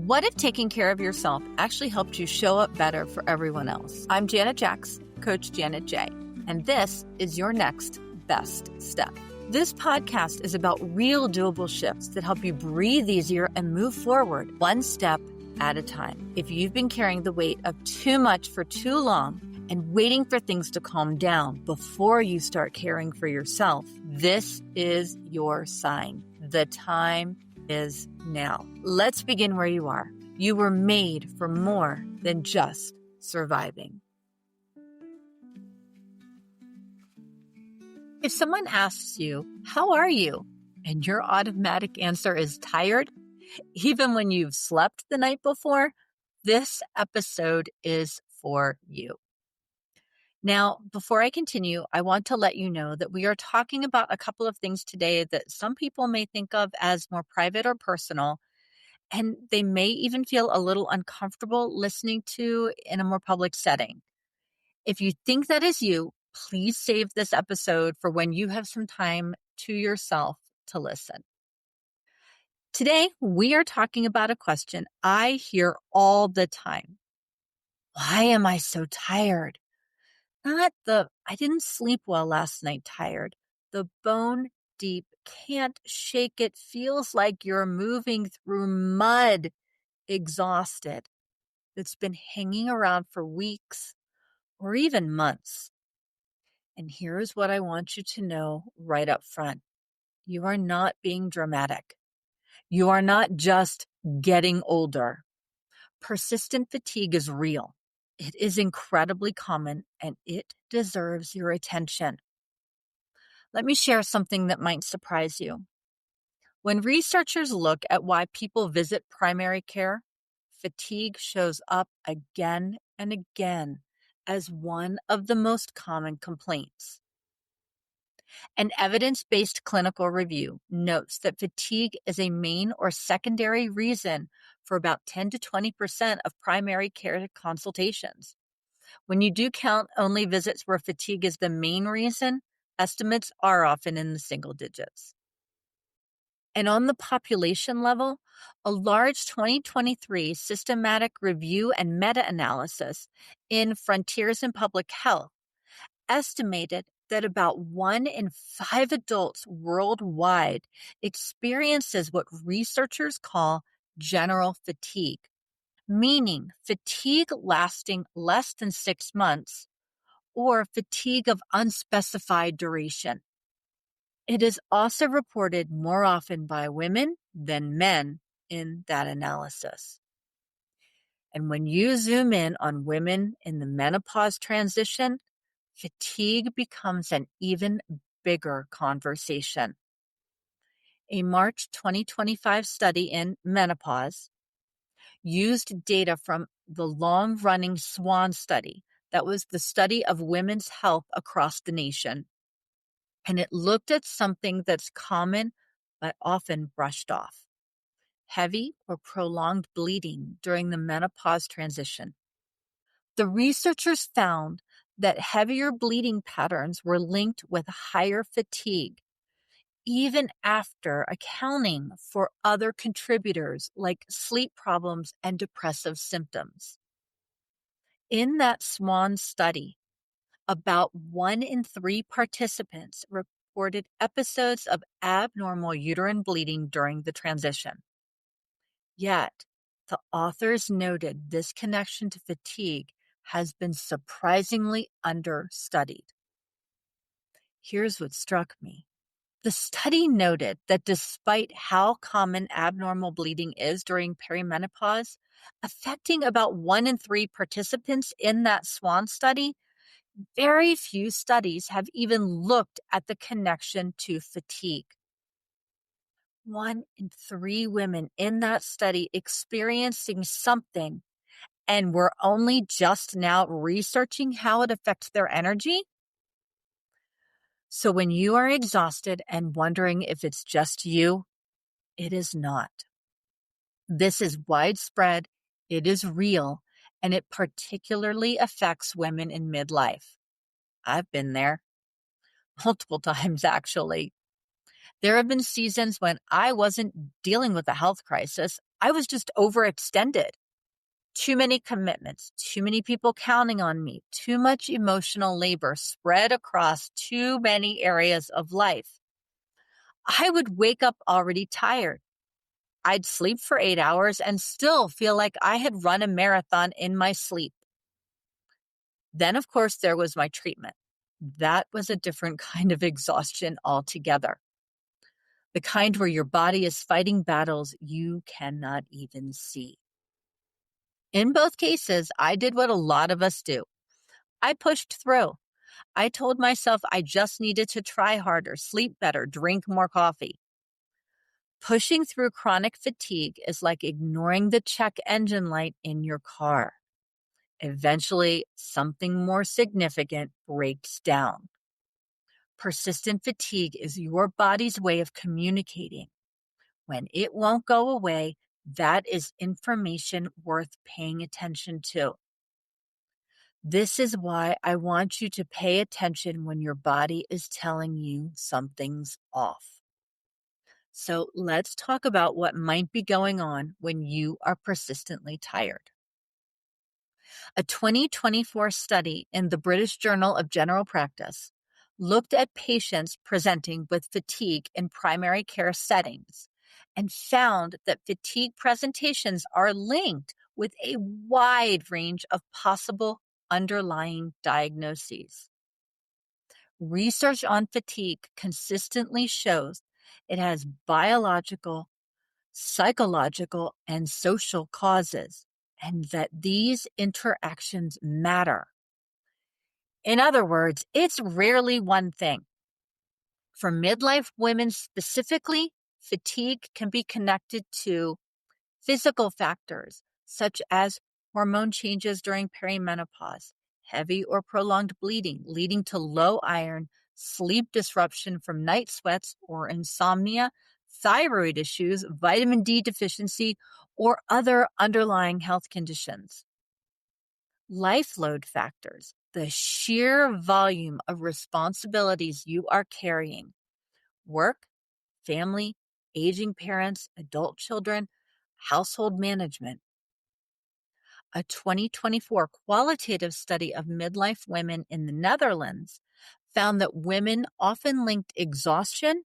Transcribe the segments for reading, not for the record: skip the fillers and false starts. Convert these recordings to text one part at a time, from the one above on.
What if taking care of yourself actually helped you show up better for everyone else? I'm Janet Jacks, Coach Janet J, and this is your next best step. This podcast is about real doable shifts that help you breathe easier and move forward one step at a time. If you've been carrying the weight of too much for too long and waiting for things to calm down before you start caring for yourself, this is your sign. The time is now. Let's begin where you are. You were made for more than just surviving. If someone asks you, "How are you?" and your automatic answer is tired, even when you've slept the night before, this episode is for you. Now, before I continue, I want to let you know that we are talking about a couple of things today that some people may think of as more private or personal, and they may even feel a little uncomfortable listening to in a more public setting. If you think that is you, please save this episode for when you have some time to yourself to listen. Today, we are talking about a question I hear all the time. Why am I so tired? Not the "I didn't sleep well last night" tired. The bone deep, can't shake it, feels like you're moving through mud, exhausted. That's been hanging around for weeks or even months. And here's what I want you to know right up front. You are not being dramatic. You are not just getting older. Persistent fatigue is real. It is incredibly common and it deserves your attention. Let me share something that might surprise you. When researchers look at why people visit primary care, fatigue shows up again and again as one of the most common complaints. An evidence-based clinical review notes that fatigue is a main or secondary reason for about 10 to 20% of primary care consultations. When you do count only visits where fatigue is the main reason, estimates are often in the single digits. And on the population level, a large 2023 systematic review and meta-analysis in Frontiers in Public Health estimated that about 1 in 5 adults worldwide experiences what researchers call general fatigue, meaning fatigue lasting less than 6 months or fatigue of unspecified duration. It is also reported more often by women than men in that analysis. And when you zoom in on women in the menopause transition, fatigue becomes an even bigger conversation. A March 2025 study in menopause used data from the long-running SWAN study, that was the study of women's health across the nation. And it looked at something that's common but often brushed off: heavy or prolonged bleeding during the menopause transition. The researchers found that heavier bleeding patterns were linked with higher fatigue, even after accounting for other contributors like sleep problems and depressive symptoms. In that SWAN study, about 1 in 3 participants reported episodes of abnormal uterine bleeding during the transition. Yet, the authors noted this connection to fatigue has been surprisingly understudied. Here's what struck me. The study noted that despite how common abnormal bleeding is during perimenopause, affecting about 1 in 3 participants in that SWAN study, very few studies have even looked at the connection to fatigue. 1 in 3 women in that study experiencing something, and we're only just now researching how it affects their energy? So when you are exhausted and wondering if it's just you, it is not. This is widespread, it is real, and it particularly affects women in midlife. I've been there multiple times, actually. There have been seasons when I wasn't dealing with a health crisis. I was just overextended. Too many commitments, too many people counting on me, too much emotional labor spread across too many areas of life. I would wake up already tired. I'd sleep for 8 hours and still feel like I had run a marathon in my sleep. Then, of course, there was my treatment. That was a different kind of exhaustion altogether. The kind where your body is fighting battles you cannot even see. In both cases, I did what a lot of us do. I pushed through. I told myself I just needed to try harder, sleep better, drink more coffee. Pushing through chronic fatigue is like ignoring the check engine light in your car. Eventually, something more significant breaks down. Persistent fatigue is your body's way of communicating. When it won't go away, that is information worth paying attention to. This is why I want you to pay attention when your body is telling you something's off. So let's talk about what might be going on when you are persistently tired. A 2024 study in the British Journal of General Practice looked at patients presenting with fatigue in primary care settings and found that fatigue presentations are linked with a wide range of possible underlying diagnoses. Research on fatigue consistently shows it has biological, psychological, and social causes, and that these interactions matter. In other words, it's rarely one thing. For midlife women specifically, fatigue can be connected to physical factors such as hormone changes during perimenopause, heavy or prolonged bleeding leading to low iron, sleep disruption from night sweats or insomnia, thyroid issues, vitamin D deficiency, or other underlying health conditions. Life load factors, the sheer volume of responsibilities you are carrying, work, family, aging parents, adult children, household management. A 2024 qualitative study of midlife women in the Netherlands found that women often linked exhaustion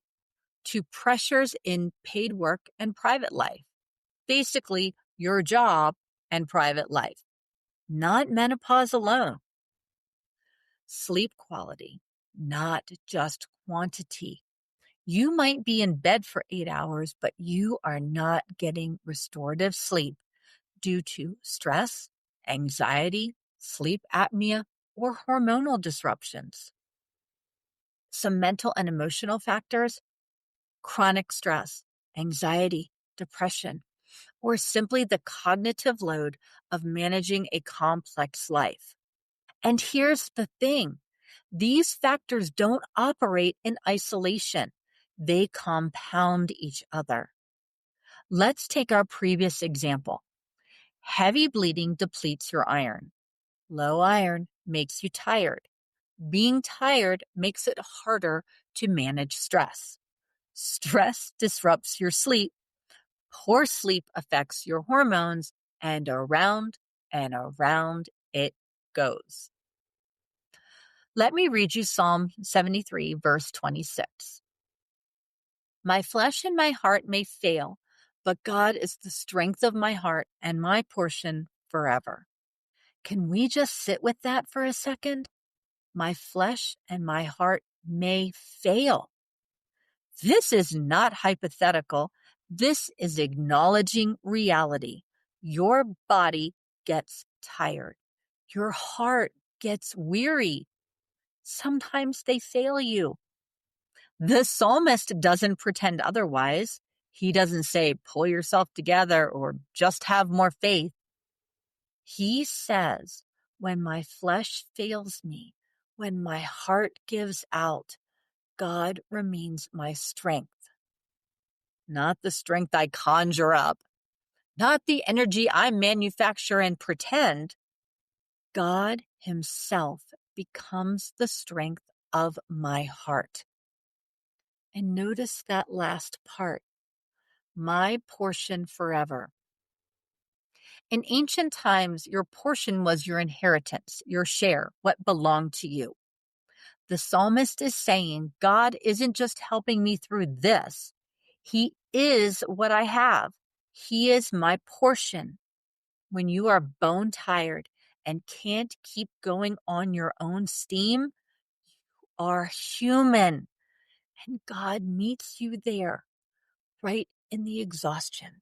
to pressures in paid work and private life. Basically, your job and private life, not menopause alone. Sleep quality, not just quantity. You might be in bed for 8 hours, but you are not getting restorative sleep due to stress, anxiety, sleep apnea, or hormonal disruptions. Some mental and emotional factors: chronic stress, anxiety, depression, or simply the cognitive load of managing a complex life. And here's the thing. These factors don't operate in isolation. They compound each other. Let's take our previous example. Heavy bleeding depletes your iron. Low iron makes you tired. Being tired makes it harder to manage stress. Stress disrupts your sleep. Poor sleep affects your hormones, and around it goes. Let me read you Psalm 73, verse 26. My flesh and my heart may fail, but God is the strength of my heart and my portion forever. Can we just sit with that for a second? My flesh and my heart may fail. This is not hypothetical. This is acknowledging reality. Your body gets tired. Your heart gets weary. Sometimes they fail you. The psalmist doesn't pretend otherwise. He doesn't say, pull yourself together or just have more faith. He says, when my flesh fails me, when my heart gives out, God remains my strength. Not the strength I conjure up, not the energy I manufacture and pretend. God Himself becomes the strength of my heart. And notice that last part, my portion forever. In ancient times, your portion was your inheritance, your share, what belonged to you. The psalmist is saying, God isn't just helping me through this. He is what I have. He is my portion. When you are bone tired and can't keep going on your own steam, you are human. And God meets you there, right in the exhaustion,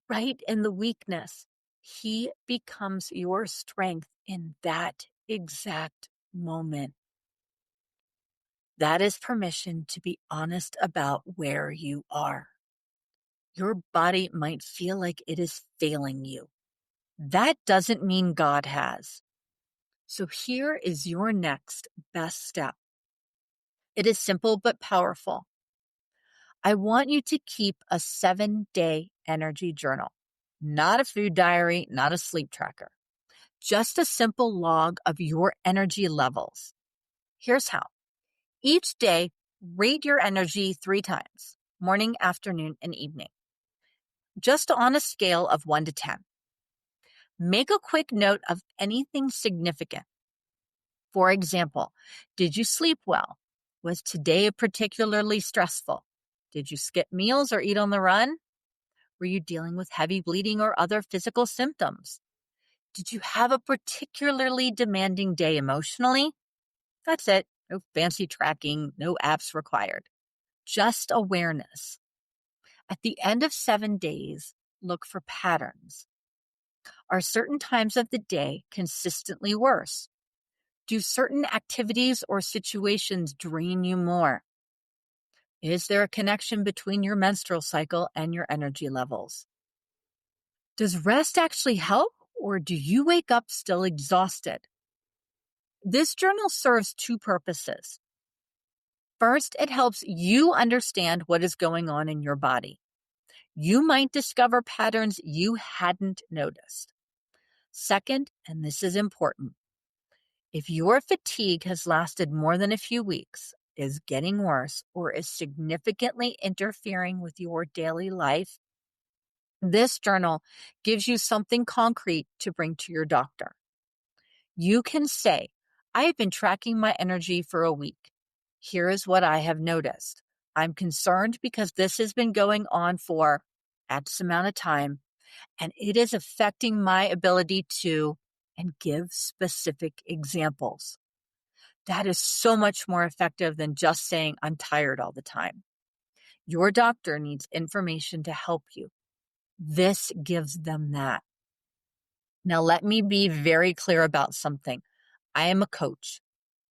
right in the weakness. He becomes your strength in that exact moment. That is permission to be honest about where you are. Your body might feel like it is failing you. That doesn't mean God has. So here is your next best step. It is simple but powerful. I want you to keep a 7-day energy journal, not a food diary, not a sleep tracker, just a simple log of your energy levels. Here's how. Each day, rate your energy 3 times, morning, afternoon, and evening, just on a scale of 1 to 10. Make a quick note of anything significant. For example, did you sleep well? Was today particularly stressful? Did you skip meals or eat on the run? Were you dealing with heavy bleeding or other physical symptoms? Did you have a particularly demanding day emotionally? That's it. No fancy tracking, no apps required. Just awareness. At the end of 7 days, look for patterns. Are certain times of the day consistently worse? Do certain activities or situations drain you more? Is there a connection between your menstrual cycle and your energy levels? Does rest actually help, or do you wake up still exhausted? This journal serves 2 purposes. First, it helps you understand what is going on in your body. You might discover patterns you hadn't noticed. Second, and this is important, if your fatigue has lasted more than a few weeks, is getting worse, or is significantly interfering with your daily life, this journal gives you something concrete to bring to your doctor. You can say, I have been tracking my energy for a week. Here is what I have noticed. I'm concerned because this has been going on for X amount of time, and it is affecting my ability to, and give specific examples. That is so much more effective than just saying, I'm tired all the time. Your doctor needs information to help you. This gives them that. Now, let me be very clear about something. I am a coach.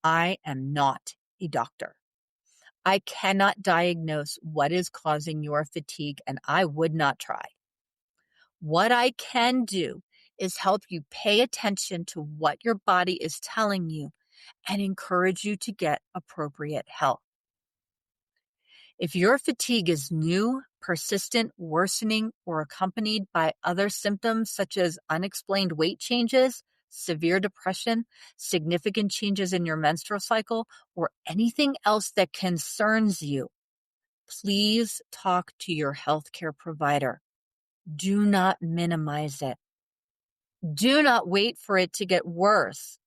I am not a doctor. I cannot diagnose what is causing your fatigue, and I would not try. What I can do is help you pay attention to what your body is telling you and encourage you to get appropriate help. If your fatigue is new, persistent, worsening, or accompanied by other symptoms such as unexplained weight changes, severe depression, significant changes in your menstrual cycle, or anything else that concerns you, please talk to your healthcare provider. Do not minimize it. Do not wait for it to get worse.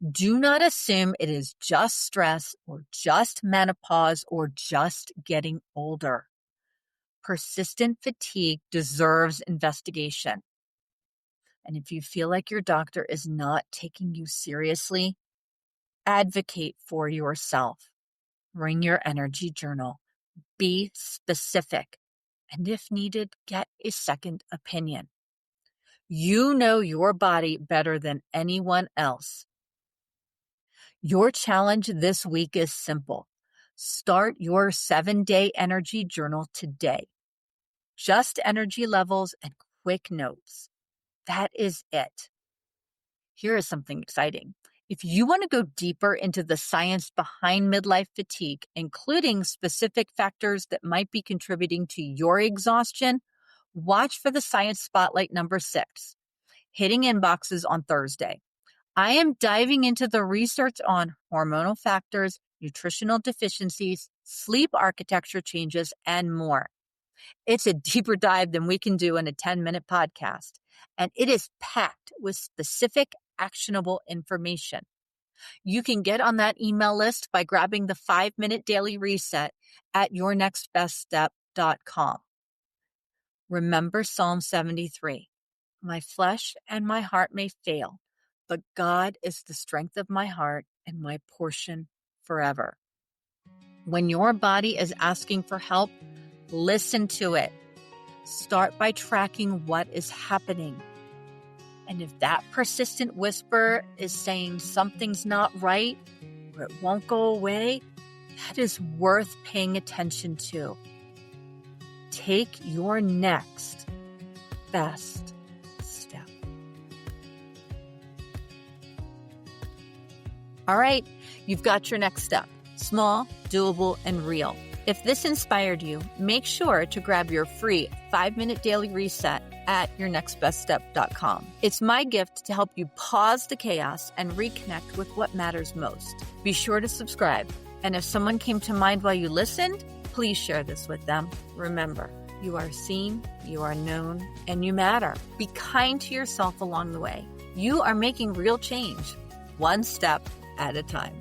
Do not assume it is just stress or just menopause or just getting older. Persistent fatigue deserves investigation. And if you feel like your doctor is not taking you seriously, advocate for yourself. Bring your energy journal. Be specific. And if needed, get a second opinion. You know your body better than anyone else. Your challenge this week is simple. Start your 7-day energy journal today. Just energy levels and quick notes. That is it. Here is something exciting. If you want to go deeper into the science behind midlife fatigue, including specific factors that might be contributing to your exhaustion, watch for the Science Spotlight number 6, hitting inboxes on Thursday. I am diving into the research on hormonal factors, nutritional deficiencies, sleep architecture changes, and more. It's a deeper dive than we can do in a 10-minute podcast, and it is packed with specific, actionable information. You can get on that email list by grabbing the 5-minute daily reset at yournextbeststep.com. Remember Psalm 73. My flesh and my heart may fail, but God is the strength of my heart and my portion forever. When your body is asking for help, listen to it. Start by tracking what is happening. And if that persistent whisper is saying something's not right or it won't go away, that is worth paying attention to. Take your next best step. All right, you've got your next step. Small, doable, and real. If this inspired you, make sure to grab your free 5-minute daily reset at yournextbeststep.com. It's my gift to help you pause the chaos and reconnect with what matters most. Be sure to subscribe. And if someone came to mind while you listened, please share this with them. Remember, you are seen, you are known, and you matter. Be kind to yourself along the way. You are making real change, one step at a time.